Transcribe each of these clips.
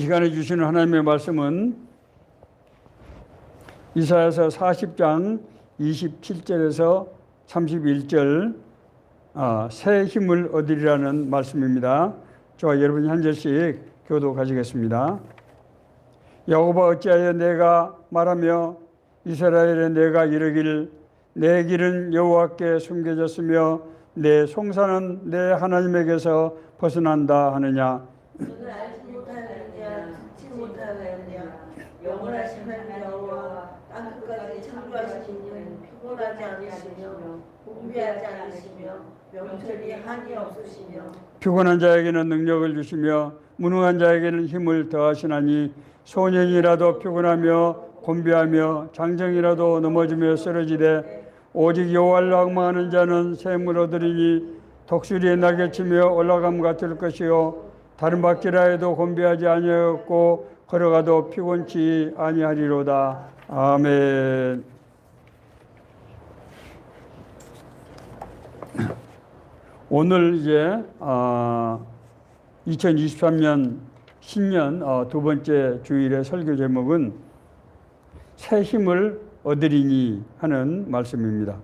시간에 주시는 하나님의 말씀은 이사야서 40장 27절에서 31절 새 힘을 얻으리라는 말씀입니다. 저와 여러분이 한 절씩 교도 가지겠습니다. 야곱아 어찌하여 내가 말하며 이스라엘에 내가 이르길 내 길은 여호와께 숨겨졌으며 내 송사는 내 하나님에게서 벗어난다 하느냐. 너는 알지 못하느냐 듣지 못하느냐 영원하신 하나님 여호와 땅끝까지 창조하신 이는 피곤하지 않으시며 공비하지 않으시며 명철이 한이 없으시며 피곤한 자에게는 능력을 주시며 무능한 자에게는 힘을 더하시나니 소년이라도 피곤하며 곤비하며 장정이라도 넘어지며 쓰러지되 오직 여호와를 앙망하는 자는 샘을 얻으리니 독수리에 날개치며 올라감과 같을 것이요 다른 바퀴라 해도 곤비하지 아니하였고 걸어가도 피곤치 아니하리로다. 아멘. 오늘 이제 2023년 신년 두 번째 주일의 설교 제목은 새 힘을 얻으리니 하는 말씀입니다.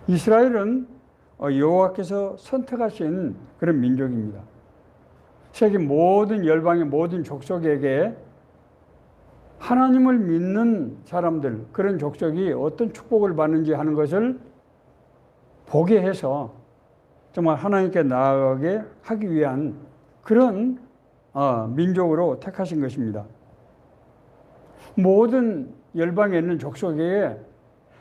이스라엘은 여호와께서 선택하신 그런 민족입니다. 세계 모든 열방의 모든 족속에게 하나님을 믿는 사람들, 그런 족속이 어떤 축복을 받는지 하는 것을 보게 해서 정말 하나님께 나아가게 하기 위한 그런 민족으로 택하신 것입니다. 모든 열방에 있는 족속에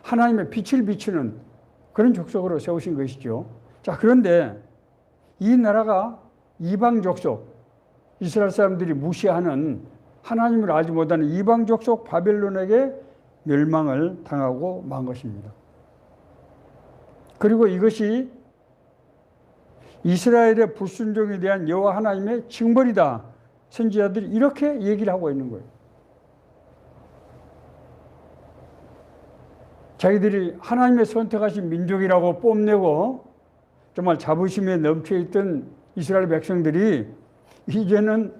하나님의 빛을 비추는 그런 족속으로 세우신 것이죠. 자, 그런데 이 나라가 이방 족속, 이스라엘 사람들이 무시하는 하나님을 알지 못하는 이방 족속 바벨론에게 멸망을 당하고 만 것입니다. 그리고 이것이 이스라엘의 불순종에 대한 여호와 하나님의 징벌이다. 선지자들이 이렇게 얘기를 하고 있는 거예요. 자기들이 하나님의 선택하신 민족이라고 뽐내고 정말 자부심에 넘쳐있던 이스라엘 백성들이 이제는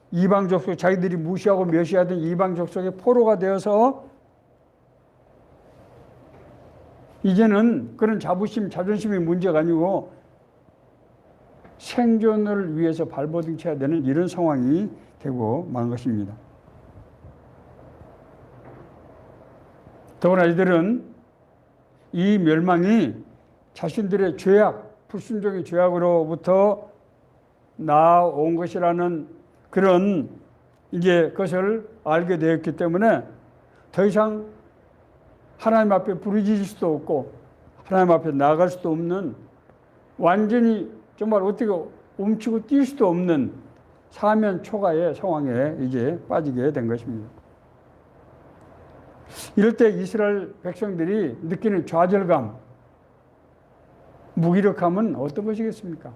이방 족속, 자기들이 무시하고 멸시하던 이방 족속의 포로가 되어서 이제는 그런 자부심, 자존심이 문제가 아니고 생존을 위해서 발버둥쳐야 되는 이런 상황이 되고 만 것입니다. 더구나 이들은 이 멸망이 자신들의 죄악, 불순종의 죄악으로부터 나온 것이라는 그런 이제 것을 알게 되었기 때문에 더 이상 하나님 앞에 부르짖을 수도 없고 하나님 앞에 나아갈 수도 없는 완전히 정말 어떻게 움츠고 뛸 수도 없는 사면 초가의 상황에 이제 빠지게 된 것입니다. 이럴 때 이스라엘 백성들이 느끼는 좌절감, 무기력함은 어떤 것이겠습니까?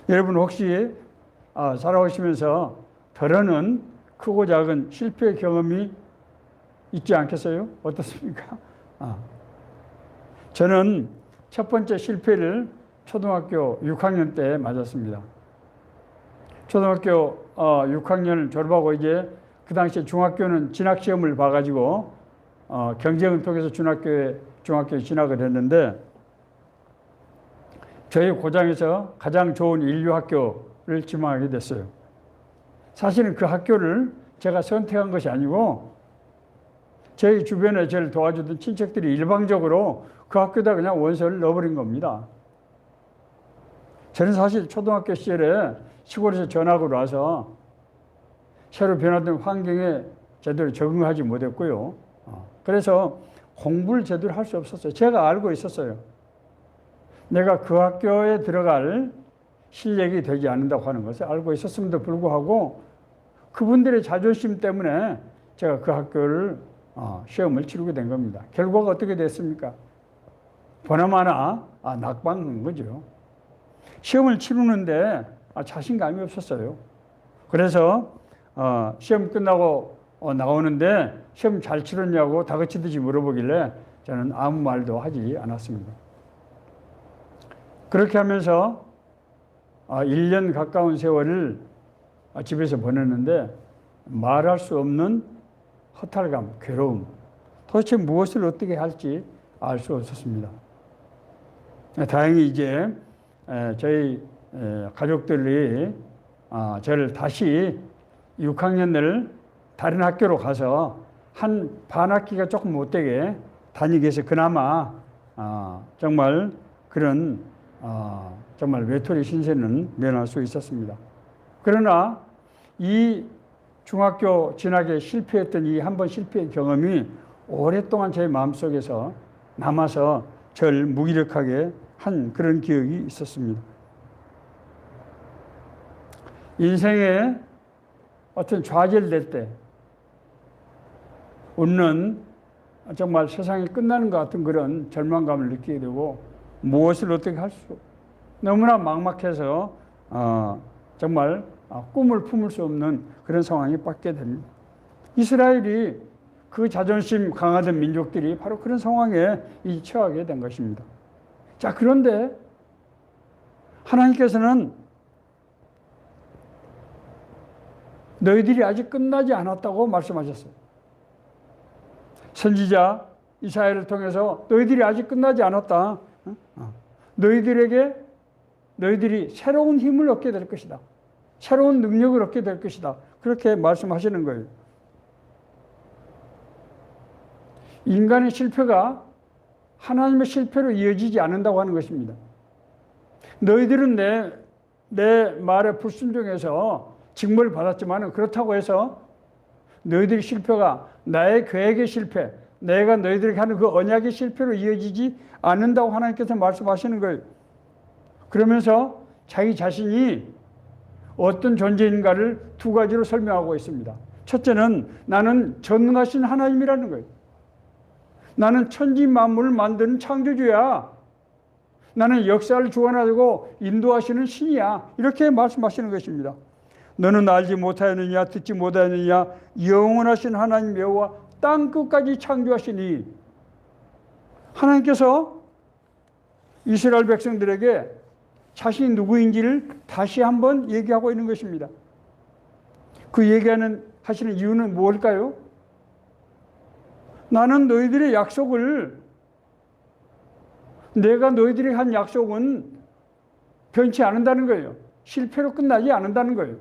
여러분 혹시 살아오시면서 덜어는 크고 작은 실패 경험이 있지 않겠어요? 어떻습니까? 저는 첫 번째 실패를 초등학교 6학년 때 맞았습니다. 초등학교 6학년을 졸업하고 이제 그 당시에 중학교는 진학시험을 봐가지고 경쟁을 통해서 중학교에 진학을 했는데 저희 고장에서 가장 좋은 인류학교를 지망하게 됐어요. 사실은 그 학교를 제가 선택한 것이 아니고 저희 주변에 저를 도와주던 친척들이 일방적으로 그 학교에다 그냥 원서를 넣어버린 겁니다. 저는 사실 초등학교 시절에 시골에서 전학을 와서 새로 변화된 환경에 제대로 적응하지 못했고요. 그래서 공부를 제대로 할 수 없었어요. 제가 알고 있었어요. 내가 그 학교에 들어갈 실력이 되지 않는다고 하는 것을 알고 있었음에도 불구하고 그분들의 자존심 때문에 제가 그 학교를 시험을 치르게 된 겁니다. 결과가 어떻게 됐습니까? 보나마나 낙방한 거죠. 시험을 치르는데 자신감이 없었어요. 그래서 시험 끝나고 나오는데 시험 잘 치렀냐고 다그치듯이 물어보길래 저는 아무 말도 하지 않았습니다. 그렇게 하면서 1년 가까운 세월을 집에서 보냈는데 말할 수 없는 허탈감, 괴로움, 도대체 무엇을 어떻게 할지 알 수 없었습니다. 다행히 이제 저희 가족들이 저를 다시 6학년을 다른 학교로 가서 한 반 학기가 조금 못되게 다니게 해서 그나마 정말 그런 정말 외톨이 신세는 면할 수 있었습니다. 그러나 이 중학교 진학에 실패했던 이 한 번 실패의 경험이 오랫동안 제 마음속에서 남아서 저를 무기력하게 한 그런 기억이 있었습니다. 인생에 어떤 좌절될 때 웃는 정말 세상이 끝나는 것 같은 그런 절망감을 느끼게 되고 무엇을 어떻게 할 수 너무나 막막해서 정말 꿈을 품을 수 없는 그런 상황에 빠지게 됩니다. 이스라엘이 그 자존심 강하던 민족들이 바로 그런 상황에 처하게 된 것입니다. 자, 그런데 하나님께서는 너희들이 아직 끝나지 않았다고 말씀하셨어요. 선지자 이사야를 통해서 너희들이 아직 끝나지 않았다. 너희들이 새로운 힘을 얻게 될 것이다. 새로운 능력을 얻게 될 것이다. 그렇게 말씀하시는 거예요. 인간의 실패가 하나님의 실패로 이어지지 않는다고 하는 것입니다. 너희들은 내 말에 불순종해서 징벌을 받았지만 그렇다고 해서 너희들의 실패가 나의 계획의 실패, 내가 너희들에게 하는 그 언약의 실패로 이어지지 않는다고 하나님께서 말씀하시는 거예요. 그러면서 자기 자신이 어떤 존재인가를 두 가지로 설명하고 있습니다. 첫째는 나는 전능하신 하나님이라는 거예요. 나는 천지 만물을 만드는 창조주야. 나는 역사를 주관하고 인도하시는 신이야. 이렇게 말씀하시는 것입니다. 너는 알지 못하였느냐 듣지 못하였느냐 영원하신 하나님 여호와 땅 끝까지 창조하시니. 하나님께서 이스라엘 백성들에게 자신이 누구인지를 다시 한번 얘기하고 있는 것입니다. 그 하시는 이유는 무엇일까요? 나는 너희들의 약속을, 내가 너희들이 한 약속은 변치 않는다는 거예요. 실패로 끝나지 않는다는 거예요.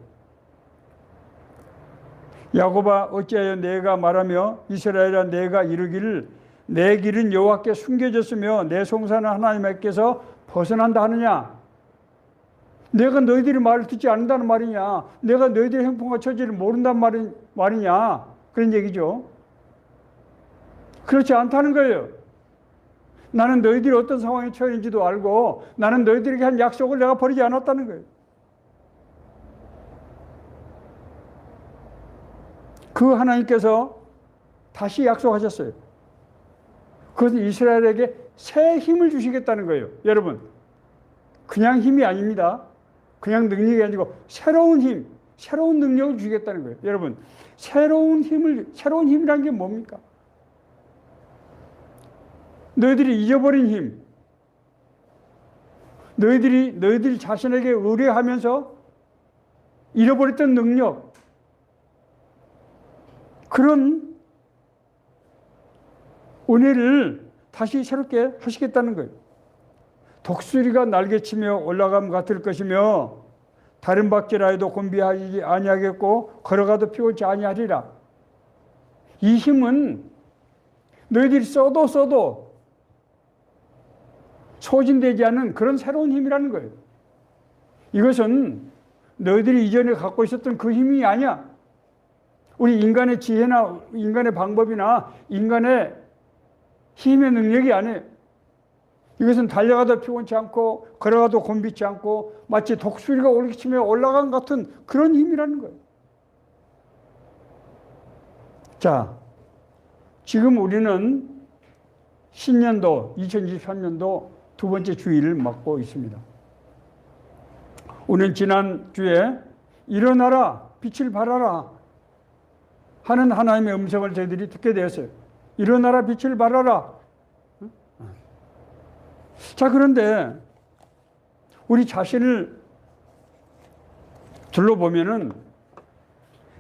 야곱아 어찌하여 내가 말하며 이스라엘아 내가 이르기를 내 길은 여호와께 숨겨졌으며 내 송사는 하나님께서 벗어난다 하느냐. 내가 너희들의 말을 듣지 않는다는 말이냐, 내가 너희들의 행동과 처지를 모른다는 말이냐, 그런 얘기죠. 그렇지 않다는 거예요. 나는 너희들이 어떤 상황에 처했는지도 알고 나는 너희들에게 한 약속을 내가 버리지 않았다는 거예요. 그 하나님께서 다시 약속하셨어요. 그것은 이스라엘에게 새 힘을 주시겠다는 거예요. 여러분, 그냥 힘이 아닙니다. 그냥 능력이 아니고 새로운 힘, 새로운 능력을 주시겠다는 거예요. 여러분, 새로운 힘이란 게 뭡니까? 너희들이 잊어버린 힘, 너희들이 자신에게 의뢰하면서 잃어버렸던 능력, 그런 은혜를 다시 새롭게 하시겠다는 거예요. 독수리가 날개치며 올라감 같을 것이며 다른 박질라 해도 곤비하지 아니하겠고 걸어가도 피곤치 아니하리라. 이 힘은 너희들이 써도 소진되지 않는 그런 새로운 힘이라는 거예요. 이것은 너희들이 이전에 갖고 있었던 그 힘이 아니야. 우리 인간의 지혜나 인간의 방법이나 인간의 힘의 능력이 아니에요. 이것은 달려가도 피곤치 않고 걸어가도 곤비치 않고 마치 독수리가 올리치며 올라간 같은 그런 힘이라는 거예요. 자, 지금 우리는 신년도 2023년도 두 번째 주일을 맞고 있습니다. 우리는 지난 주에 일어나라 빛을 발하라 하는 하나님의 음성을 저희들이 듣게 되었어요. 일어나라 빛을 발하라. 자, 그런데 우리 자신을 둘러보면은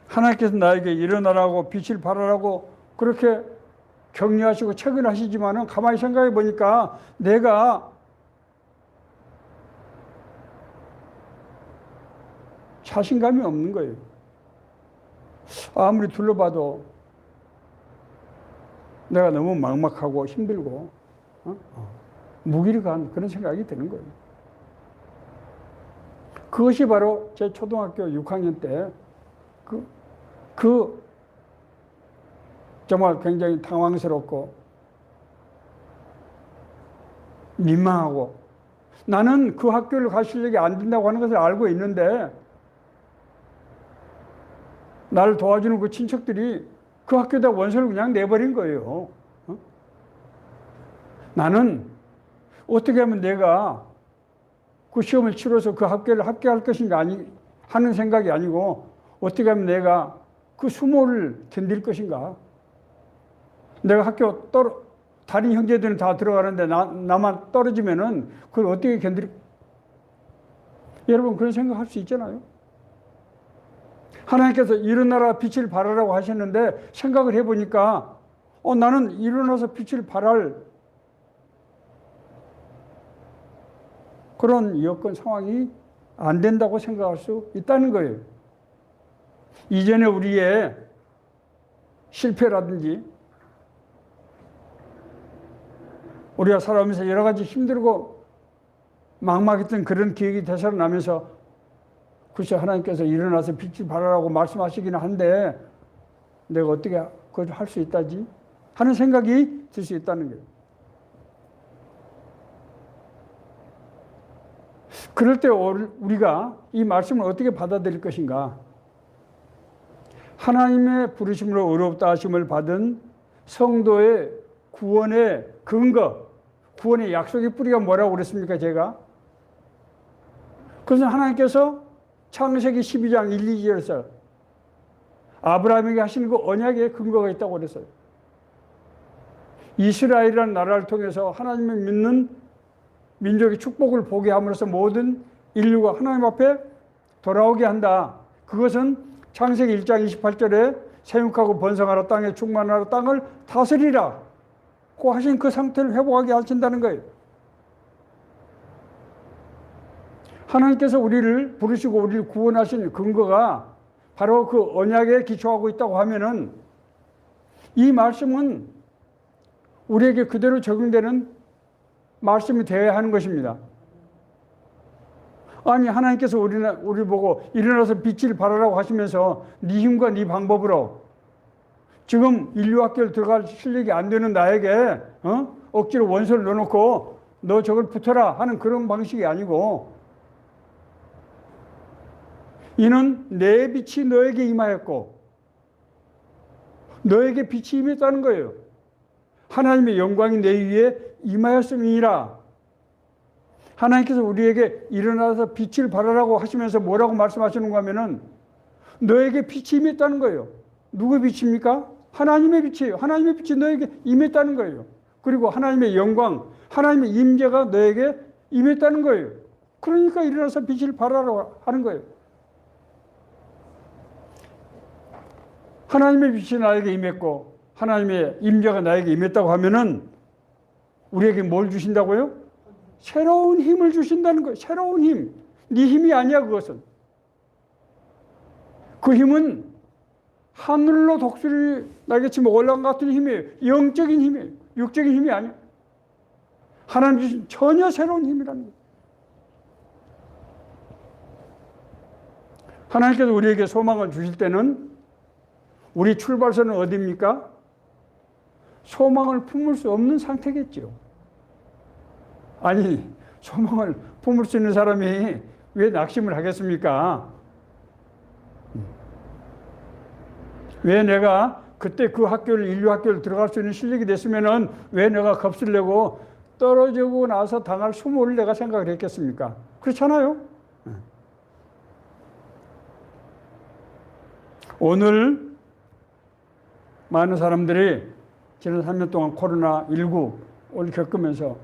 하나님께서 나에게 일어나라고 빛을 발하라고 그렇게 격려하시고 체근하시지만은 가만히 생각해 보니까 내가 자신감이 없는 거예요. 아무리 둘러봐도 내가 너무 막막하고 힘들고 무기력한 그런 생각이 드는 거예요. 그것이 바로 제 초등학교 6학년 때 정말 굉장히 당황스럽고 민망하고 나는 그 학교를 갈 실력이 안 된다고 하는 것을 알고 있는데 나를 도와주는 그 친척들이 그 학교에다 원서를 그냥 내버린 거예요. 나는 어떻게 하면 내가 그 시험을 치러서 그 학교를 합격할 것인가 하는 생각이 아니고 어떻게 하면 내가 그 수모를 견딜 것인가. 내가 학교 다른 형제들은 다 들어가는데 나만 떨어지면은 그걸 어떻게 여러분 그런 생각할 수 있잖아요. 하나님께서 일어나라 빛을 발하라고 하셨는데 생각을 해보니까 나는 일어나서 빛을 발할 그런 여건 상황이 안 된다고 생각할 수 있다는 거예요. 이전에 우리의 실패라든지 우리가 살아오면서 여러 가지 힘들고 막막했던 그런 기억이 되살아나면서 글쎄 하나님께서 일어나서 빛을 발하라고 말씀하시기는 한데 내가 어떻게 그걸 할 수 있다지 하는 생각이 들 수 있다는 거예요. 그럴 때 우리가 이 말씀을 어떻게 받아들일 것인가? 하나님의 부르심으로 의롭다 하심을 받은 성도의 구원의 근거, 구원의 약속의 뿌리가 뭐라고 그랬습니까, 제가? 그래서 하나님께서 창세기 12장 1, 2절에서 아브라함에게 하시는 그 언약의 근거가 있다고 그랬어요. 이스라엘이라는 나라를 통해서 하나님을 믿는 민족의 축복을 보게 함으로써 모든 인류가 하나님 앞에 돌아오게 한다. 그것은 창세기 1장 28절에 생육하고 번성하라 땅에 충만하라 땅을 다스리라 고 하신 그 상태를 회복하게 하신다는 거예요. 하나님께서 우리를 부르시고 우리를 구원하신 근거가 바로 그 언약에 기초하고 있다고 하면은 이 말씀은 우리에게 그대로 적용되는 말씀이 되어야 하는 것입니다. 아니 하나님께서 우리 보고 일어나서 빛을 발하라고 하시면서 네 힘과 네 방법으로 지금 인류학교를 들어갈 실력이 안 되는 나에게 억지로 원서를 넣어놓고 너 저걸 붙어라 하는 그런 방식이 아니고 이는 내 빛이 너에게 임하였고 너에게 빛이 임했다는 거예요. 하나님의 영광이 내 위에 임하였음이니라. 하나님께서 우리에게 일어나서 빛을 발하라고 하시면서 뭐라고 말씀하시는가 하면은 너에게 빛이 임했다는 거예요. 누구의 빛입니까? 하나님의 빛이에요. 하나님의 빛이 너에게 임했다는 거예요. 그리고 하나님의 영광, 하나님의 임재가 너에게 임했다는 거예요. 그러니까 일어나서 빛을 발하라고 하는 거예요. 하나님의 빛이 나에게 임했고 하나님의 임재가 나에게 임했다고 하면은 우리에게 뭘 주신다고요? 새로운 힘을 주신다는 거예요. 새로운 힘. 네 힘이 아니야 그것은. 그 힘은 하늘로 독수리 날개치며 올라간 것 같은 힘이에요. 영적인 힘이에요. 육적인 힘이 아니에요. 하나님 주신 전혀 새로운 힘이라는 거예요. 하나님께서 우리에게 소망을 주실 때는 우리 출발선은 어디입니까? 소망을 품을 수 없는 상태겠죠. 아니, 소망을 품을 수 있는 사람이 왜 낙심을 하겠습니까? 왜 내가 그때 그 인류 학교를 들어갈 수 있는 실력이 됐으면은 왜 내가 겁을 내고 떨어지고 나서 당할 수모를 내가 생각을 했겠습니까? 그렇잖아요. 오늘 많은 사람들이 지난 3년 동안 코로나19를 겪으면서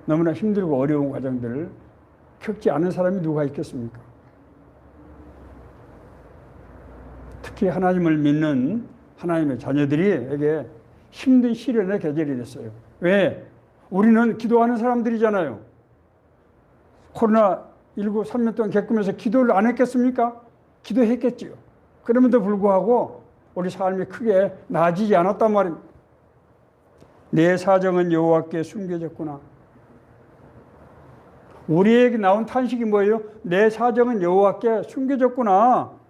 너무나 힘들고 어려운 과정들을 겪지 않은 사람이 누가 있겠습니까? 특히 하나님을 믿는 하나님의 자녀들에게 힘든 시련의 계절이 됐어요. 왜? 우리는 기도하는 사람들이잖아요. 코로나19 3년 동안 겪으면서 기도를 안 했겠습니까? 기도했겠지요. 그럼에도 불구하고 우리 삶이 크게 나아지지 않았단 말입니다. 내 사정은 여호와께 숨겨졌구나. 우리에게 나온 탄식이 뭐예요? 내 사정은 여호와께 숨겨졌구나.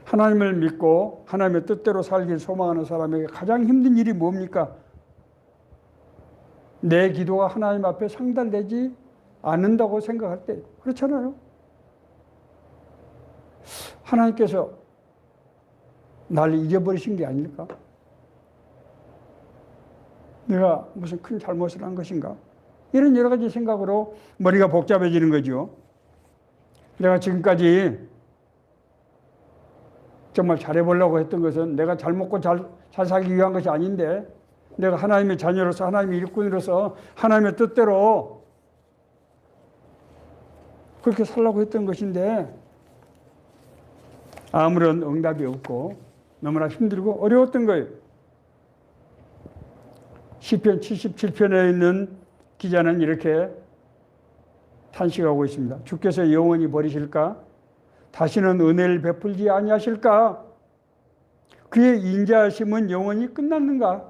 하나님을 믿고 하나님의 뜻대로 살길 소망하는 사람에게 가장 힘든 일이 뭡니까? 내 기도가 하나님 앞에 상달되지 않는다고 생각할 때. 그렇잖아요. 하나님께서 나를 잊어버리신 게 아닐까? 내가 무슨 큰 잘못을 한 것인가? 이런 여러 가지 생각으로 머리가 복잡해지는 거죠. 내가 지금까지 정말 잘해보려고 했던 것은 내가 잘 먹고 잘 살기 위한 것이 아닌데, 내가 하나님의 자녀로서 하나님의 일꾼으로서 하나님의 뜻대로 그렇게 살려고 했던 것인데 아무런 응답이 없고 너무나 힘들고 어려웠던 거예요. 시편 77편에 있는 기자는 이렇게 탄식하고 있습니다. 주께서 영원히 버리실까? 다시는 은혜를 베풀지 아니하실까? 그의 인자하심은 영원히 끝났는가?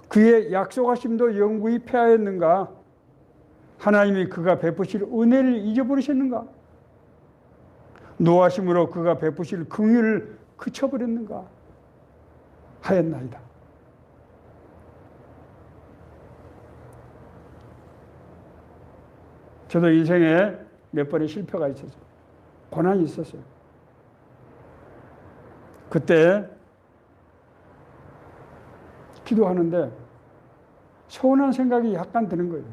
그의 약속하심도 영구히 패하였는가? 하나님이 그가 베푸실 은혜를 잊어버리셨는가? 노하심으로 그가 베푸실 긍휼을 그쳐버렸는가? 하였나이다. 저도 인생에 몇 번의 실패가 있었어요. 고난이 있었어요. 그때 기도하는데 서운한 생각이 약간 드는 거예요.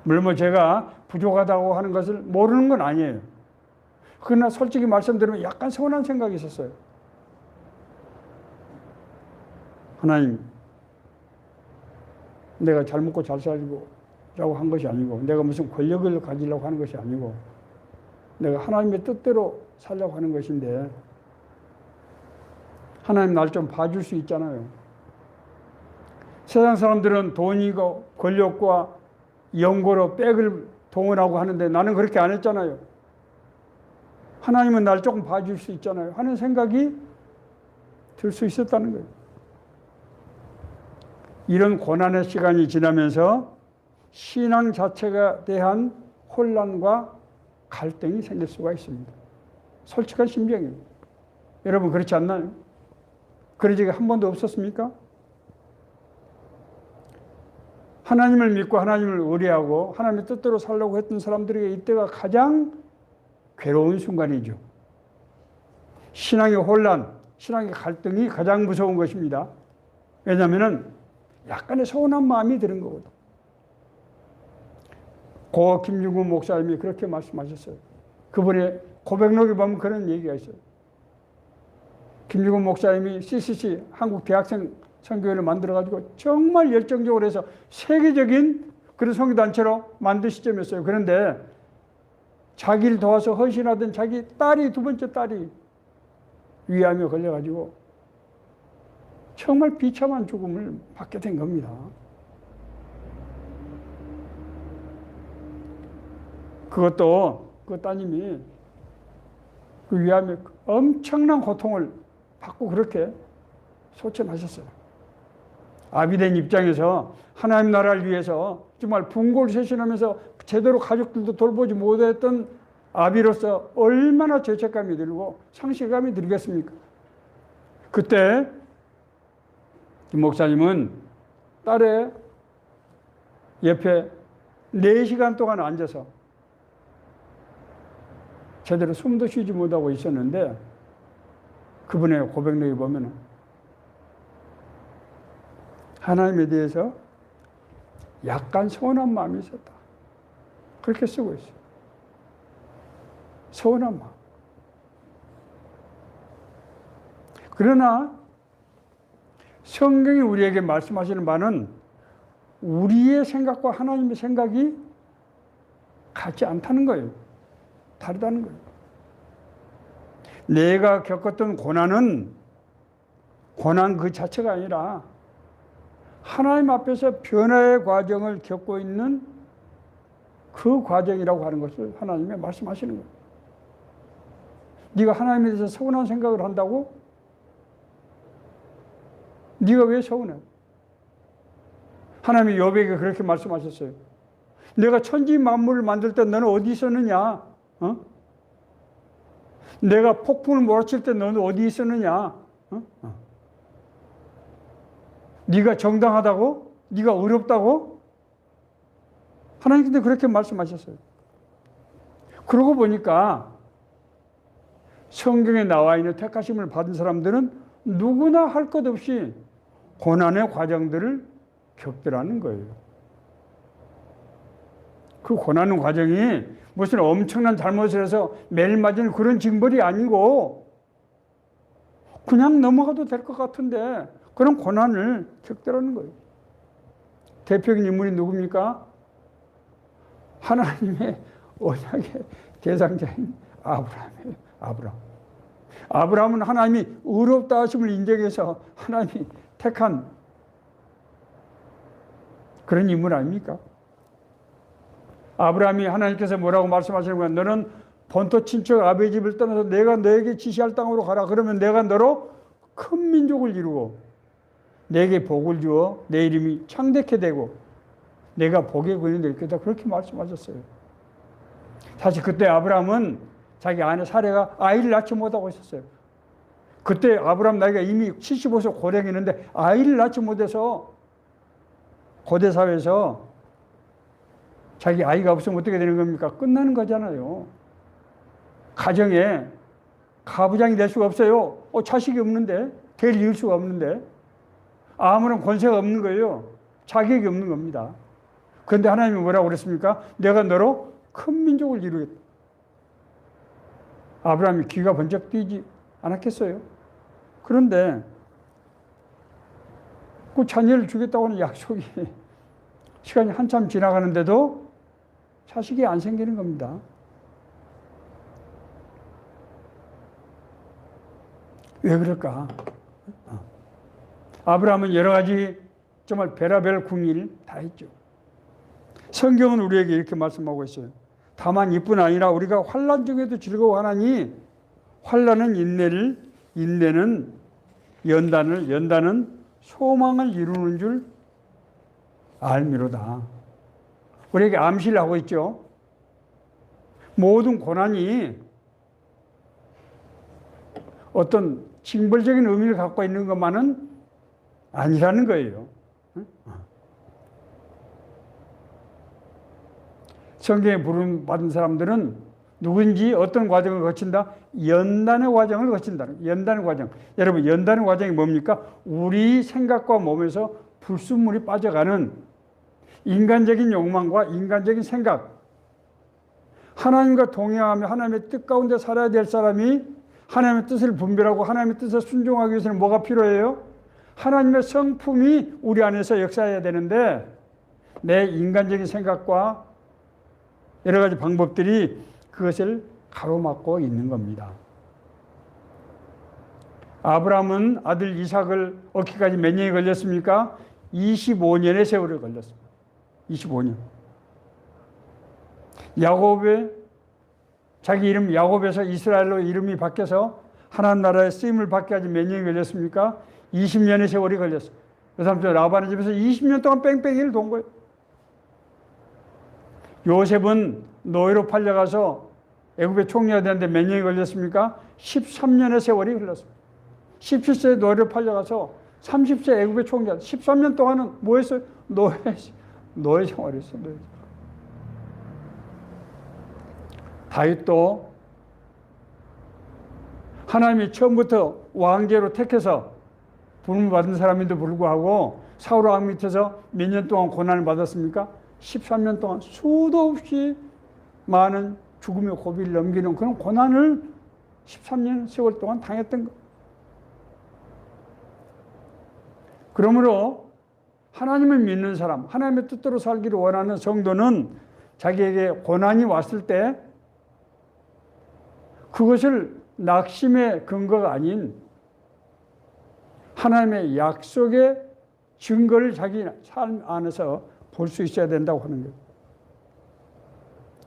물론 제가 부족하다고 하는 것을 모르는 건 아니에요. 그러나 솔직히 말씀드리면 약간 서운한 생각이 있었어요. 하나님, 내가 잘 먹고 잘 살려고 한 것이 아니고, 내가 무슨 권력을 가지려고 하는 것이 아니고, 내가 하나님의 뜻대로 살려고 하는 것인데, 하나님 날 좀 봐줄 수 있잖아요. 세상 사람들은 돈이고 권력과 연고로 백을 동원하고 하는데 나는 그렇게 안 했잖아요. 하나님은 날 조금 봐줄 수 있잖아요 하는 생각이 들 수 있었다는 거예요. 이런 고난의 시간이 지나면서 신앙 자체가 대한 혼란과 갈등이 생길 수가 있습니다. 솔직한 심정이에요. 여러분 그렇지 않나요? 그런 적이 한 번도 없었습니까? 하나님을 믿고 하나님을 의뢰하고 하나님의 뜻대로 살려고 했던 사람들에게 이때가 가장 괴로운 순간이죠. 신앙의 혼란, 신앙의 갈등이 가장 무서운 것입니다. 왜냐하면 약간의 서운한 마음이 드는 거거든요. 고 김중근 목사님이 그렇게 말씀하셨어요. 그분의 고백록에 보면 그런 얘기가 있어요. 김중근 목사님이 CCC 한국 대학생 선교회를 만들어가지고 정말 열정적으로 해서 세계적인 그런 선교단체로 만든 시점이었어요. 그런데 자기를 도와서 헌신하던 자기 딸이, 두 번째 딸이 위암에 걸려가지고 정말 비참한 죽음을 받게 된 겁니다. 그것도 그 따님이 그 위암에 엄청난 고통을 받고 그렇게 소천하셨어요. 아비된 입장에서 하나님 나라를 위해서 정말 분골쇄신하면서 제대로 가족들도 돌보지 못했던 아비로서 얼마나 죄책감이 들고 상실감이 들겠습니까? 그때 김 목사님은 딸의 옆에 4시간 동안 앉아서 제대로 숨도 쉬지 못하고 있었는데 그분의 고백록에 보면 하나님에 대해서 약간 서운한 마음이 있었다. 그렇게 쓰고 있어요. 서운한 마음. 그러나 성경이 우리에게 말씀하시는 바는 우리의 생각과 하나님의 생각이 같지 않다는 거예요. 다르다는 거예요. 내가 겪었던 고난은 고난 그 자체가 아니라 하나님 앞에서 변화의 과정을 겪고 있는 그 과정이라고 하는 것을 하나님이 말씀하시는 거예요. 네가 하나님에 대해서 서운한 생각을 한다고? 네가 왜 서운해? 하나님이 욥에게 그렇게 말씀하셨어요. 내가 천지 만물을 만들 때 너는 어디 있었느냐? 내가 폭풍을 몰아칠 때 너는 어디 있었느냐? 네가 정당하다고? 네가 의롭다고? 하나님께서 그렇게 말씀하셨어요. 그러고 보니까 성경에 나와 있는 택하심을 받은 사람들은 누구나 할 것 없이 고난의 과정들을 겪더라는 거예요. 그 고난의 과정이 무슨 엄청난 잘못을 해서 매일 맞은 그런 징벌이 아니고 그냥 넘어가도 될 것 같은데 그런 고난을 겪더라는 거예요. 대표적인 인물이 누굽니까? 하나님의 언약의 대상자인 아브라함이에요. 아브라함은 하나님이 의롭다 하심을 인정해서 하나님이 택한 그런 인물 아닙니까? 아브라함이 하나님께서 뭐라고 말씀하시는 거야? 너는 본토 친척 아버지 집을 떠나서 내가 너에게 지시할 땅으로 가라. 그러면 내가 너로 큰 민족을 이루고 내게 복을 주어 내 이름이 창대케 되고 내가 복의 근원이 될 거다. 그렇게 말씀하셨어요. 사실 그때 아브라함은 자기 아내 사레가 아이를 낳지 못하고 있었어요. 그때 아브라함 나이가 이미 75세 고령이었는데 아이를 낳지 못해서 고대 사회에서 자기 아이가 없으면 어떻게 되는 겁니까? 끝나는 거잖아요. 가정에 가부장이 될 수가 없어요. 자식이 없는데, 될 이을 수가 없는데, 아무런 권세가 없는 거예요. 자격이 없는 겁니다. 그런데 하나님이 뭐라고 그랬습니까? 내가 너로 큰 민족을 이루겠다. 아브라함이 귀가 번쩍 뜨지 않았겠어요? 그런데 그 자녀를 주겠다고 하는 약속이 시간이 한참 지나가는데도 자식이 안 생기는 겁니다. 왜 그럴까? 아브라함은 여러 가지 정말 별의별 궁리를 다 했죠. 성경은 우리에게 이렇게 말씀하고 있어요. 다만 이뿐 아니라 우리가 환난 중에도 즐거워하나니 환난은 인내를, 인내는 연단을, 연단은 소망을 이루는 줄 알미로다. 우리에게 암시를 하고 있죠. 모든 고난이 어떤 징벌적인 의미를 갖고 있는 것만은 아니라는 거예요. 성경에 부름 받은 사람들은 누군지 어떤 과정을 거친다? 연단의 과정을 거친다. 연단의 과정. 여러분, 연단의 과정이 뭡니까? 우리 생각과 몸에서 불순물이 빠져가는 인간적인 욕망과 인간적인 생각. 하나님과 동행하며 하나님의 뜻 가운데 살아야 될 사람이 하나님의 뜻을 분별하고 하나님의 뜻에 순종하기 위해서는 뭐가 필요해요? 하나님의 성품이 우리 안에서 역사해야 되는데 내 인간적인 생각과 여러 가지 방법들이 그것을 가로막고 있는 겁니다. 아브라함은 아들 이삭을 얻기까지 몇 년이 걸렸습니까? 25년의 세월이 걸렸습니다. 25년. 야곱의 자기 이름 야곱에서 이스라엘로 이름이 바뀌어서 하나님 나라의 쓰임을 받기까지 몇 년이 걸렸습니까? 20년의 세월이 걸렸어요. 그 사람 라반의 집에서 20년 동안 뺑뺑이를 돈 거예요. 요셉은 노예로 팔려가서 애굽의 총리가 되는데 몇 년이 걸렸습니까? 13년의 세월이 흘렀습니다. 17세에 노예로 팔려가서 30세 애굽의 총리가 13년 동안은 뭐 했어요? 노예 생활했어요. 노예. 다윗도 하나님이 처음부터 왕제로 택해서 부름을 받은 사람인데 불구하고 사울 왕 밑에서 몇 년 동안 고난을 받았습니까? 13년 동안 수도 없이 많은 죽음의 고비를 넘기는 그런 고난을 13년 세월 동안 당했던 것. 그러므로 하나님을 믿는 사람, 하나님의 뜻대로 살기를 원하는 성도는 자기에게 고난이 왔을 때 그것을 낙심의 근거가 아닌 하나님의 약속의 증거를 자기 삶 안에서 볼 수 있어야 된다고 하는 거예요.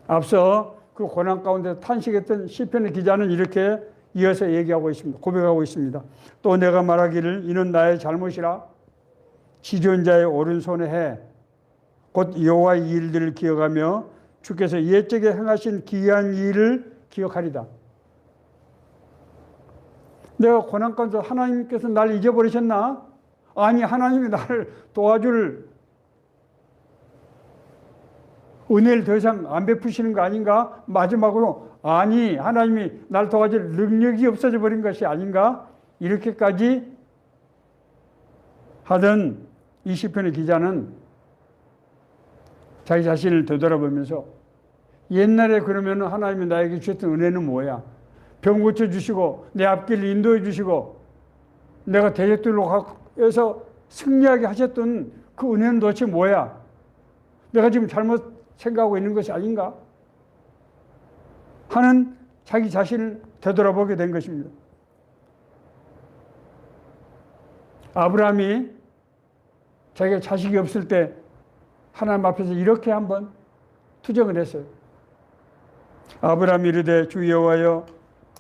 앞서 그 고난 가운데 탄식했던 시편의 기자는 이렇게 이어서 얘기하고 있습니다. 고백하고 있습니다. 또 내가 말하기를 이는 나의 잘못이라 지존자의 오른손에 해 곧 여호와의 일들을 기억하며 주께서 옛적에 행하신 기이한 일을 기억하리다. 내가 고난 가운데 하나님께서 나를 잊어버리셨나? 아니, 하나님이 나를 도와줄 은혜를 더 이상 안 베푸시는 거 아닌가? 마지막으로 아니, 하나님이 나를 도와줄 능력이 없어져 버린 것이 아닌가? 이렇게까지 하던 이 시편의 기자는 자기 자신을 되돌아보면서 옛날에 그러면 하나님이 나에게 주셨던 은혜는 뭐야? 병 고쳐주시고 내 앞길 인도해 주시고 내가 대적들로 가서 승리하게 하셨던 그 은혜는 도대체 뭐야? 내가 지금 잘못 생각하고 있는 것이 아닌가? 하는 자기 자신을 되돌아보게 된 것입니다. 아브라함이 자기가 자식이 없을 때 하나님 앞에서 이렇게 한번 투정을 했어요. 아브라함이 이르되 주 여호와여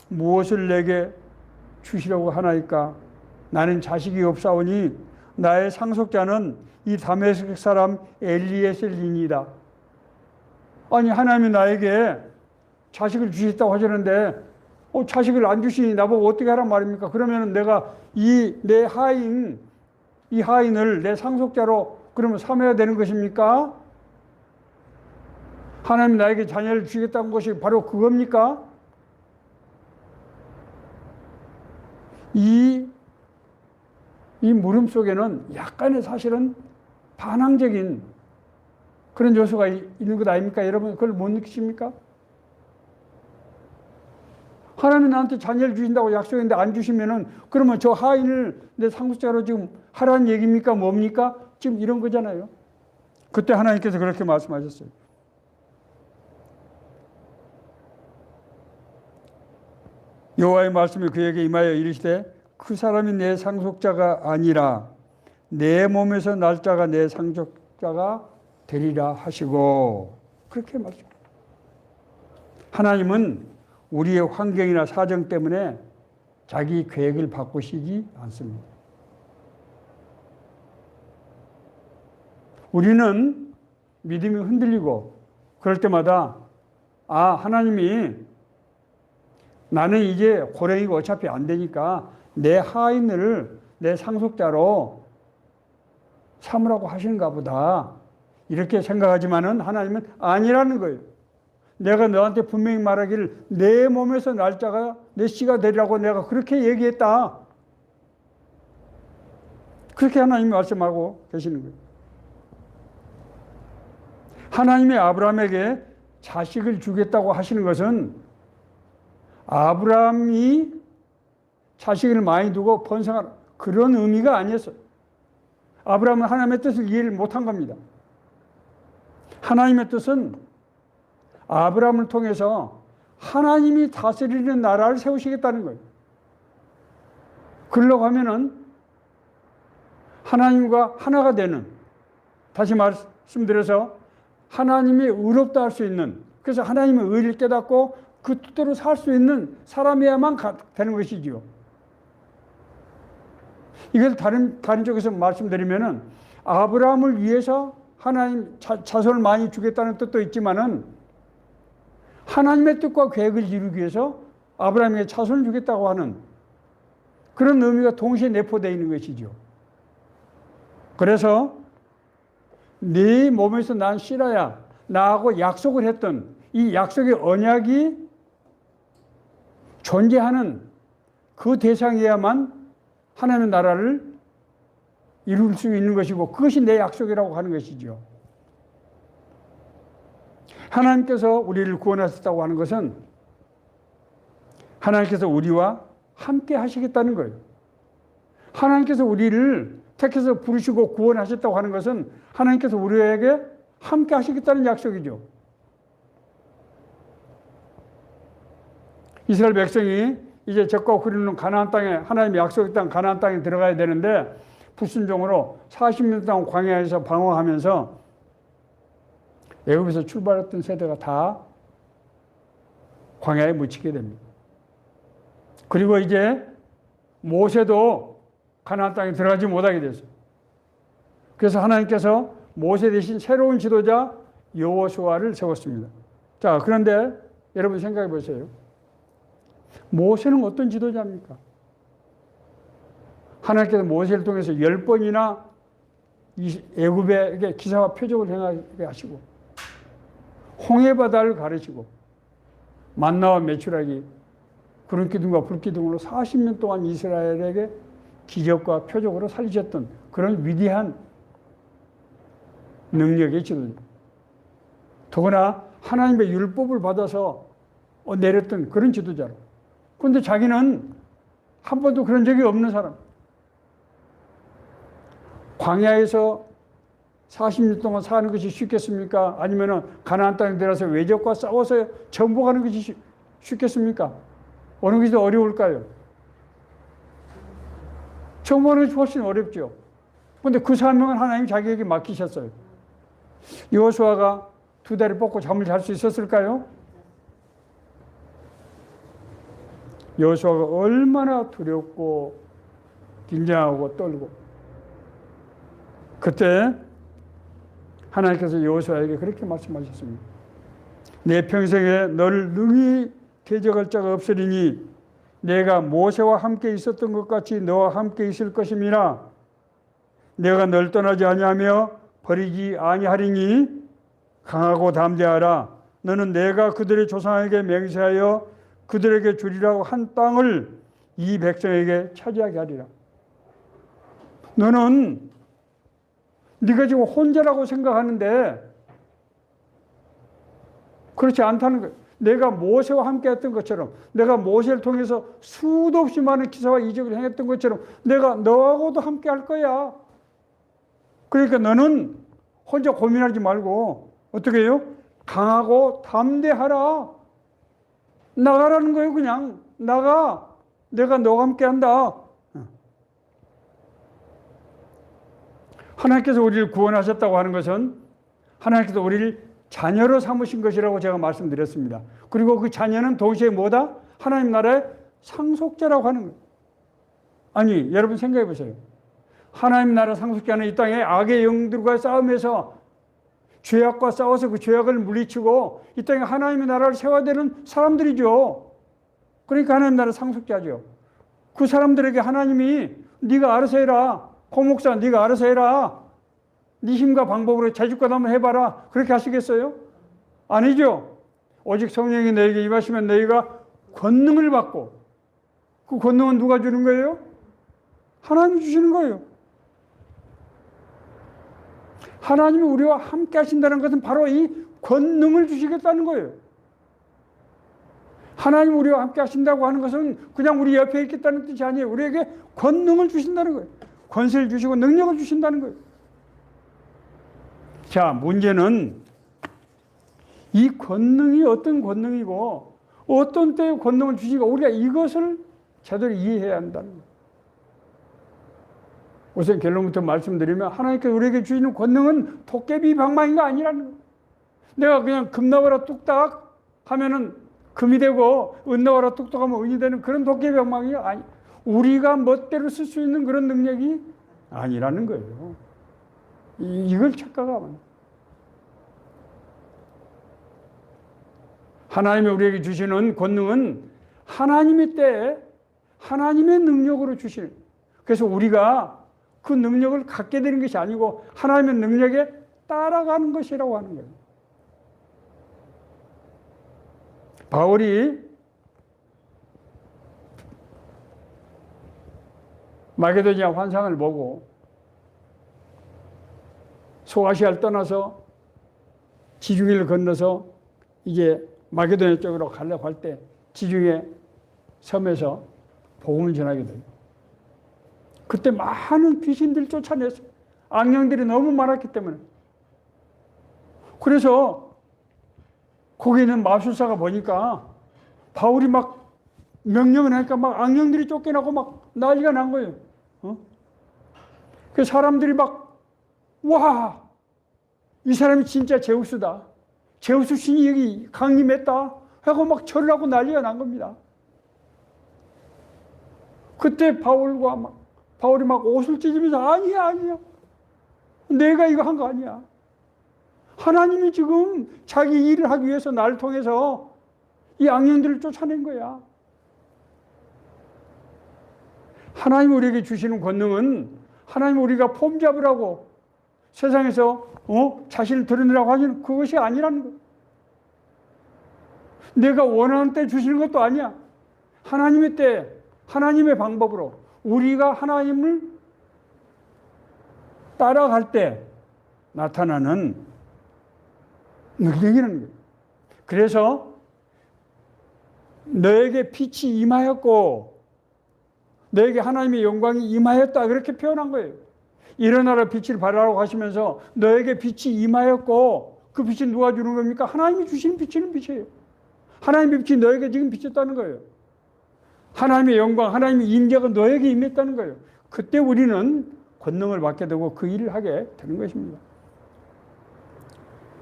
무엇을 내게 주시려고 하나이까? 나는 자식이 없사오니 나의 상속자는 이 다메섹 사람 엘리에셀이니이다. 아니, 하나님이 나에게 자식을 주셨다고 하시는데 자식을 안 주시니 나보고 어떻게 하란 말입니까? 그러면 내가 이 하인을 내 상속자로 그러면 삼아야 되는 것입니까? 하나님이 나에게 자녀를 주겠다는 것이 바로 그겁니까? 이 물음 속에는 약간의 사실은 반항적인 그런 요소가 있는 것 아닙니까? 여러분 그걸 못 느끼십니까? 하나님이 나한테 자녀를 주신다고 약속했는데 안 주시면은 그러면 저 하인을 내 상속자로 지금 하라는 얘기입니까? 뭡니까? 지금 이런 거잖아요. 그때 하나님께서 그렇게 말씀하셨어요. 여호와의 말씀이 그에게 임하여 이르시되 그 사람이 내 상속자가 아니라 내 몸에서 날 자가 내 상속자가 되리라 하시고 그렇게 말씀합니다. 하나님은 우리의 환경이나 사정 때문에 자기 계획을 바꾸시지 않습니다. 우리는 믿음이 흔들리고 그럴 때마다 하나님이 나는 이제 고랭이가 어차피 안 되니까 내 하인을 내 상속자로 삼으라고 하시는가 보다 이렇게 생각하지만은 하나님은 아니라는 거예요. 내가 너한테 분명히 말하기를 내 몸에서 날 자가 내 씨가 되리라고 내가 그렇게 얘기했다. 그렇게 하나님이 말씀하고 계시는 거예요. 하나님이 아브라함에게 자식을 주겠다고 하시는 것은 아브라함이 자식을 많이 두고 번성하라 그런 의미가 아니었어요. 아브라함은 하나님의 뜻을 이해를 못한 겁니다. 하나님의 뜻은 아브라함을 통해서 하나님이 다스리는 나라를 세우시겠다는 거예요. 그러려고 하면은 하나님과 하나가 되는, 다시 말씀드려서 하나님이 의롭다 할 수 있는, 그래서 하나님의 의를 깨닫고 그 뜻대로 살 수 있는 사람이야만 되는 것이지요. 이걸 다른 쪽에서 말씀드리면은 아브라함을 위해서 하나님 자손을 많이 주겠다는 뜻도 있지만은 하나님의 뜻과 계획을 이루기 위해서 아브라함에게 자손을 주겠다고 하는 그런 의미가 동시에 내포되어 있는 것이죠. 그래서 네 몸에서 난 씨라야 나하고 약속을 했던 이 약속의 언약이 존재하는 그 대상이야만 하나님의 나라를 이룰 수 있는 것이고 그것이 내 약속이라고 하는 것이죠. 하나님께서 우리를 구원하셨다고 하는 것은 하나님께서 우리와 함께 하시겠다는 거예요. 하나님께서 우리를 택해서 부르시고 구원하셨다고 하는 것은 하나님께서 우리에게 함께 하시겠다는 약속이죠. 이스라엘 백성이 이제 적과 구르는 가나안 땅에, 하나님의 약속의 땅 가나안 땅에 들어가야 되는데 불순종으로 40년 동안 광야에서 방황하면서 애굽에서 출발했던 세대가 다 광야에 묻히게 됩니다. 그리고 이제 모세도 가나안 땅에 들어가지 못하게 됐어요. 그래서 하나님께서 모세 대신 새로운 지도자 여호수아를 세웠습니다. 자, 그런데 여러분 생각해 보세요. 모세는 어떤 지도자입니까? 하나님께서 모세를 통해서 10번이나 애굽에 기사와 표적을 행하게 하시고 홍해바다를 가르치고 만나와 메추라기 구름 기둥과 불 기둥으로 40년 동안 이스라엘에게 기적과 표적으로 살리셨던 그런 위대한 능력의 지도자. 더구나 하나님의 율법을 받아서 내렸던 그런 지도자로. 그런데 자기는 한 번도 그런 적이 없는 사람. 광야에서 40년 동안 사는 것이 쉽겠습니까? 아니면 가나안 땅에 들어가서 외적과 싸워서 정복하는 것이 쉽겠습니까? 어느 것이 더 어려울까요? 정복하는 것이 훨씬 어렵죠. 그런데 그 사명은 하나님 자기에게 맡기셨어요. 여호수아가 2다리 뻗고 잠을 잘 수 있었을까요? 여호수아가 얼마나 두렵고 긴장하고 떨고, 그때 하나님께서 여호수아에게 그렇게 말씀하셨습니다. 내 평생에 너를 능히 대적할 자가 없으리니 내가 모세와 함께 있었던 것 같이 너와 함께 있을 것임이라. 내가 널 떠나지 아니하며 버리지 아니하리니 강하고 담대하라. 너는 내가 그들의 조상에게 맹세하여 그들에게 주리라고 한 땅을 이 백성에게 차지하게 하리라. 너는 네가 지금 혼자라고 생각하는데 그렇지 않다는 거예요. 내가 모세와 함께 했던 것처럼, 내가 모세를 통해서 수도 없이 많은 기사와 이적을 행했던 것처럼 내가 너하고도 함께 할 거야. 그러니까 너는 혼자 고민하지 말고 어떻게 해요? 강하고 담대하라. 나가라는 거예요. 그냥 나가. 내가 너와 함께 한다. 하나님께서 우리를 구원하셨다고 하는 것은 하나님께서 우리를 자녀로 삼으신 것이라고 제가 말씀드렸습니다. 그리고 그 자녀는 동시에 뭐다? 하나님 나라의 상속자라고 하는 거예요. 아니, 여러분 생각해 보세요. 하나님 나라 상속자는 이 땅에 악의 영들과 싸움에서 죄악과 싸워서 그 죄악을 물리치고 이 땅에 하나님의 나라를 세워야 되는 사람들이죠. 그러니까 하나님 나라 상속자죠. 그 사람들에게 하나님이 네가 알아서 해라. 고 목사 네가 알아서 해라. 네 힘과 방법으로 재주껏 한번 해봐라. 그렇게 하시겠어요? 아니죠. 오직 성령이 너에게 임하시면 너희가 권능을 받고, 그 권능은 누가 주는 거예요? 하나님이 주시는 거예요. 하나님이 우리와 함께 하신다는 것은 바로 이 권능을 주시겠다는 거예요. 하나님이 우리와 함께 하신다고 하는 것은 그냥 우리 옆에 있겠다는 뜻이 아니에요. 우리에게 권능을 주신다는 거예요. 권세를 주시고 능력을 주신다는 거예요. 자, 문제는 이 권능이 어떤 권능이고 어떤 때에 권능을 주시고 우리가 이것을 제대로 이해해야 한다는 거예요. 우선 결론부터 말씀드리면 하나님께서 우리에게 주시는 권능은 도깨비 방망이가 아니라는 거예요. 내가 그냥 금 나와라 뚝딱 하면은 금이 되고 은 나와라 뚝딱 하면 은이 되는 그런 도깨비 방망이가 아니, 우리가 멋대로 쓸 수 있는 그런 능력이 아니라는 거예요. 이걸 착각하면 안 돼요. 하나님이 우리에게 주시는 권능은 하나님의 때에 하나님의 능력으로 주시는, 그래서 우리가 그 능력을 갖게 되는 것이 아니고 하나님의 능력에 따라가는 것이라고 하는 거예요. 바울이 마게도니아 환상을 보고 소아시아를 떠나서 지중해를 건너서 이제 마게도니아 쪽으로 가려고 할 때 지중해 섬에서 복음을 전하게 돼요. 그때 많은 귀신들이 쫓아냈어요. 악령들이 너무 많았기 때문에. 그래서 거기 있는 마술사가 보니까 바울이 막 명령을 하니까 막 악령들이 쫓겨나고 막 난리가 난 거예요. 그 사람들이 막, 와, 이 사람이 진짜 제우스다. 제우스 신이 여기 강림했다. 하고 막 절을 하고 난리가 난 겁니다. 그때 바울이 막 옷을 찢으면서 아니야. 내가 이거 한 거 아니야. 하나님이 지금 자기 일을 하기 위해서 나를 통해서 이 악령들을 쫓아낸 거야. 하나님 우리에게 주시는 권능은 하나님 우리가 폼 잡으라고 세상에서 자신을 드러내라고 하는 그것이 아니라는 거야. 내가 원하는 때 주시는 것도 아니야. 하나님의 때, 하나님의 방법으로 우리가 하나님을 따라갈 때 나타나는 능력이라는 거예요. 그래서 너에게 빛이 임하였고 너에게 하나님의 영광이 임하였다 그렇게 표현한 거예요. 일어나라 빛을 발하라고 하시면서 너에게 빛이 임하였고 그 빛이 누가 주는 겁니까? 하나님이 주시는 빛이는 빛이에요. 하나님의 빛이 너에게 지금 비쳤다는 거예요. 하나님의 영광, 하나님의 임재가 너에게 임했다는 거예요. 그때 우리는 권능을 받게 되고 그 일을 하게 되는 것입니다.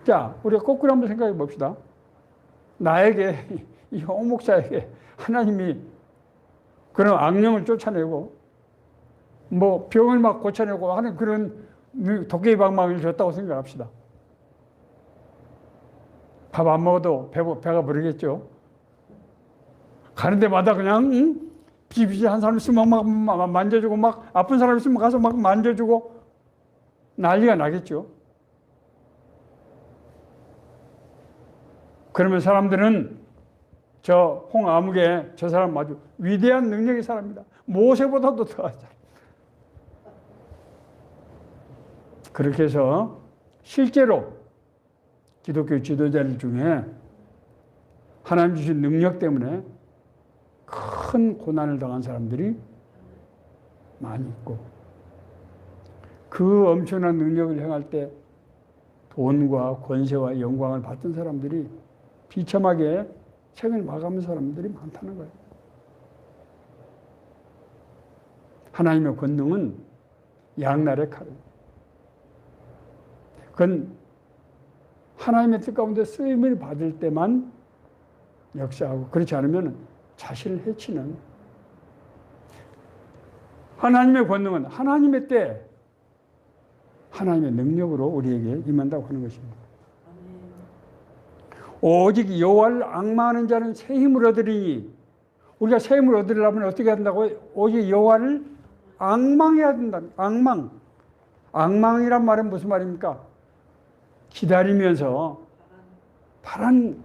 자, 우리가 거꾸로 한번 생각해 봅시다. 나에게, 이 홍 목사에게 하나님이 그런 악령을 쫓아내고 뭐 병을 막 고쳐내고 하는 그런 도깨비 방망이를 줬다고 생각합시다. 밥 안 먹어도 배가 부르겠죠. 가는 데마다 그냥 비비지 한 사람 있으면 막 만져주고 막 아픈 사람 있으면 가서 막 만져주고 난리가 나겠죠. 그러면 사람들은 저 홍아무개 저 사람 아주 위대한 능력의 사람입니다. 모세보다도 더하다. 그렇게 해서 실제로 기독교 지도자들 중에 하나님 주신 능력 때문에 큰 고난을 당한 사람들이 많이 있고 그 엄청난 능력을 행할 때 돈과 권세와 영광을 받던 사람들이 비참하게 책을 마감한 사람들이 많다는 거예요. 하나님의 권능은 양날의 칼이에요. 그건 하나님의 뜻 가운데 쓰임을 받을 때만 역사하고 그렇지 않으면 자신을 해치는 하나님의 권능은 하나님의 때 하나님의 능력으로 우리에게 임한다고 하는 것입니다. 오직 여호와를 앙망하는 자는 새 힘을 얻으리니 우리가 새 힘을 얻으려면 어떻게 한다고요? 오직 여호와를 앙망해야 된다. 앙망이란 말은 무슨 말입니까? 기다리면서 바란다는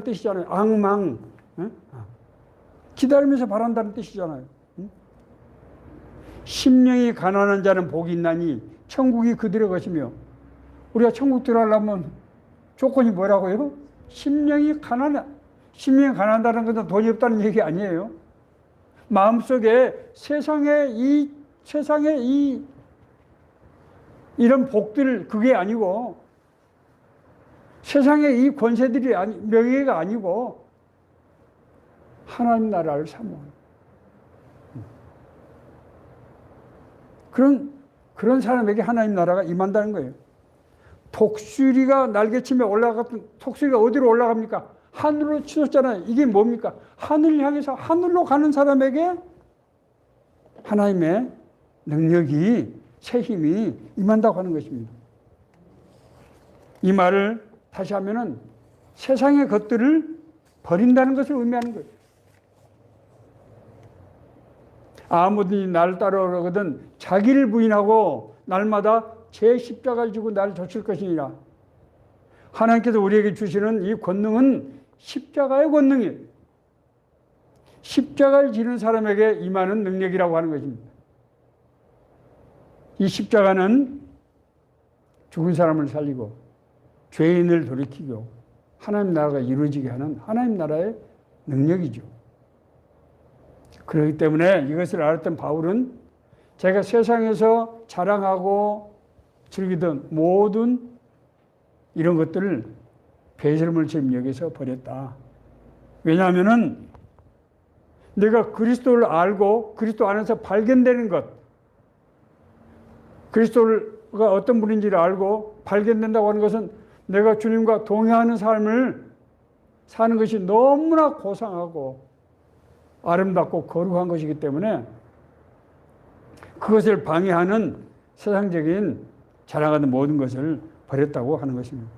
뜻이잖아요. 앙망. 기다리면서 바란다는 뜻이잖아요. 심령이 가난한 자는 복이 있나니 천국이 그들의 것이며 우리가 천국 들어가려면 조건이 뭐라고요? 심령이 가난하다는 것은 돈이 없다는 얘기 아니에요. 마음속에 세상에 이런 복들 그게 아니고 세상의 이 권세들이 명예가 아니고 하나님 나라를 사모하는 그런 사람에게 하나님 나라가 임한다는 거예요. 독수리가 날개치며 올라갔던 독수리가 어디로 올라갑니까? 하늘로 치솟잖아요. 이게 뭡니까? 하늘을 향해서 하늘로 가는 사람에게 하나님의 능력이 새 힘이 임한다고 하는 것입니다. 이 말을 다시 하면은 세상의 것들을 버린다는 것을 의미하는 거예요. 아무든지 나를 따라오거든 자기를 부인하고 날마다 제 십자가를 지고 나를 좇을 것이니라. 하나님께서 우리에게 주시는 이 권능은 십자가의 권능이에요. 십자가를 지는 사람에게 임하는 능력이라고 하는 것입니다. 이 십자가는 죽은 사람을 살리고 죄인을 돌이키고 하나님 나라가 이루어지게 하는 하나님 나라의 능력이죠. 그렇기 때문에 이것을 알았던 바울은 제가 세상에서 자랑하고 즐기던 모든 이런 것들을 배설물처럼 여기서 버렸다. 왜냐하면은 내가 그리스도를 알고 그리스도 안에서 발견되는 것, 그리스도가 어떤 분인지를 알고 발견된다고 하는 것은 내가 주님과 동행하는 삶을 사는 것이 너무나 고상하고 아름답고 거룩한 것이기 때문에 그것을 방해하는 세상적인 자랑하는 모든 것을 버렸다고 하는 것입니다.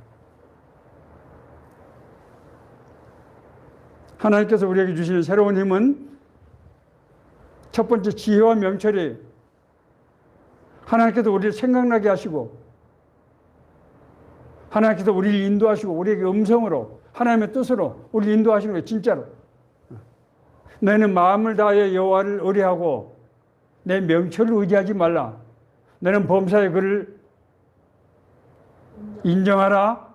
하나님께서 우리에게 주시는 새로운 힘은 첫 번째 지혜와 명철이 하나님께서 우리를 생각나게 하시고 하나님께서 우리를 인도하시고 우리에게 음성으로 하나님의 뜻으로 우리를 인도하시는 거예요. 진짜로. 너희는 마음을 다하여 여호와를 의뢰하고 내 명철을 의지하지 말라. 너는 범사의 그를 인정하라.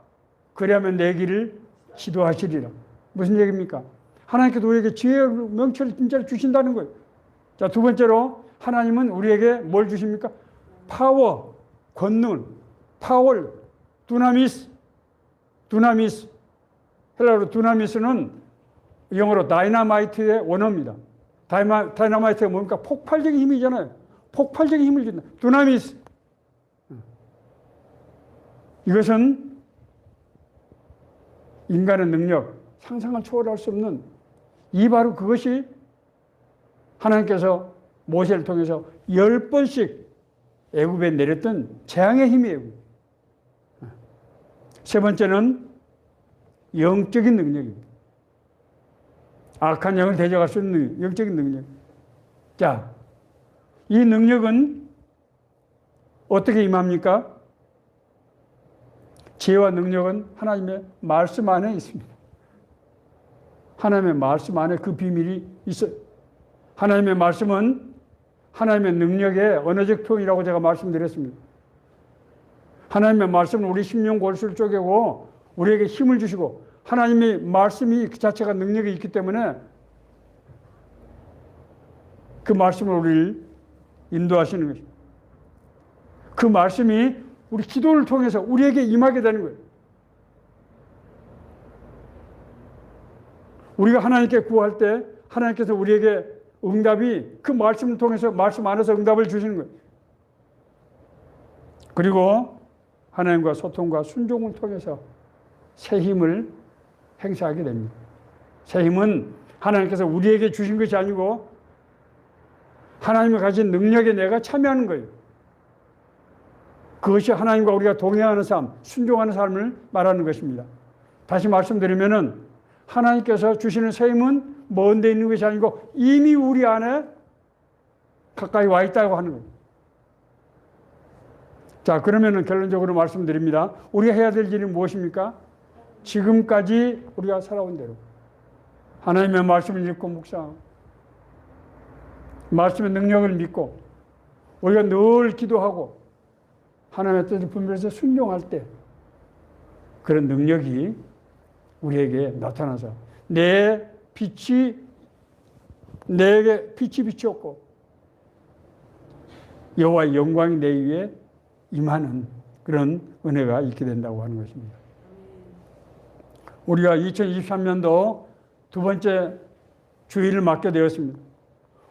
그리하면 내 길을 지도하시리라. 무슨 얘기입니까? 하나님께서 우리에게 지혜와 명철을 진짜로 주신다는 거예요. 자, 두 번째로 하나님은 우리에게 뭘 주십니까? 파워, 권능, 파월, 두나미스. 헬라어로 두나미스는 영어로 다이나마이트의 원어입니다. 다이나마이트가 뭡니까? 폭발적인 힘이잖아요. 폭발적인 힘을 준다. 두나미스. 이것은 인간의 능력, 상상을 초월할 수 없는 바로 그것이 하나님께서 모세를 통해서 10번씩 애굽에 내렸던 재앙의 힘이에요. 세 번째는 영적인 능력입니다. 악한 영을 대적할 수 있는 영적인 능력. 자, 이 능력은 어떻게 임합니까? 지혜와 능력은 하나님의 말씀 안에 있습니다. 하나님의 말씀 안에 그 비밀이 있어요. 하나님의 말씀은 하나님의 능력의 언어적 표현이라고 제가 말씀드렸습니다. 하나님의 말씀은 우리 심령 골수를 쪼개고 우리에게 힘을 주시고 하나님의 말씀이 그 자체가 능력이 있기 때문에 그 말씀으로 우리를 인도하시는 것입니다. 그 말씀이 우리 기도를 통해서 우리에게 임하게 되는 거예요. 우리가 하나님께 구할 때 하나님께서 우리에게 응답이 그 말씀을 통해서 말씀 안에서 응답을 주시는 거예요. 그리고 하나님과 소통과 순종을 통해서 새 힘을 행사하게 됩니다. 새 힘은 하나님께서 우리에게 주신 것이 아니고 하나님이 가진 능력에 내가 참여하는 거예요. 그것이 하나님과 우리가 동행하는 삶, 순종하는 삶을 말하는 것입니다. 다시 말씀드리면은 하나님께서 주시는 새 힘은 먼 데 있는 것이 아니고 이미 우리 안에 가까이 와 있다고 하는 거예요. 자, 그러면은 결론적으로 말씀드립니다. 우리가 해야 될 일이 무엇입니까? 지금까지 우리가 살아온 대로 하나님의 말씀을 읽고 묵상하고 말씀의 능력을 믿고 우리가 늘 기도하고 하나님의 뜻을 분별해서 순종할 때 그런 능력이 우리에게 나타나서 내게 빛이 비추었고 여호와의 영광이 내 위에 임하는 그런 은혜가 있게 된다고 하는 것입니다. 우리가 2023년도 두 번째 주일을 맡게 되었습니다.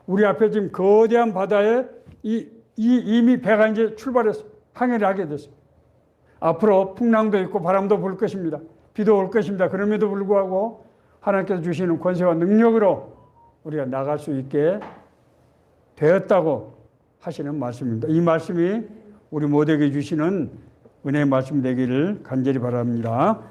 우리 앞에 지금 거대한 바다에 이미 배가 이제 출발해서 항해를 하게 됐어요. 앞으로 풍랑도 있고 바람도 불 것입니다. 비도 올 것입니다. 그럼에도 불구하고 하나님께서 주시는 권세와 능력으로 우리가 나갈 수 있게 되었다고 하시는 말씀입니다. 이 말씀이 우리 모두에게 주시는 은혜의 말씀 되기를 간절히 바랍니다.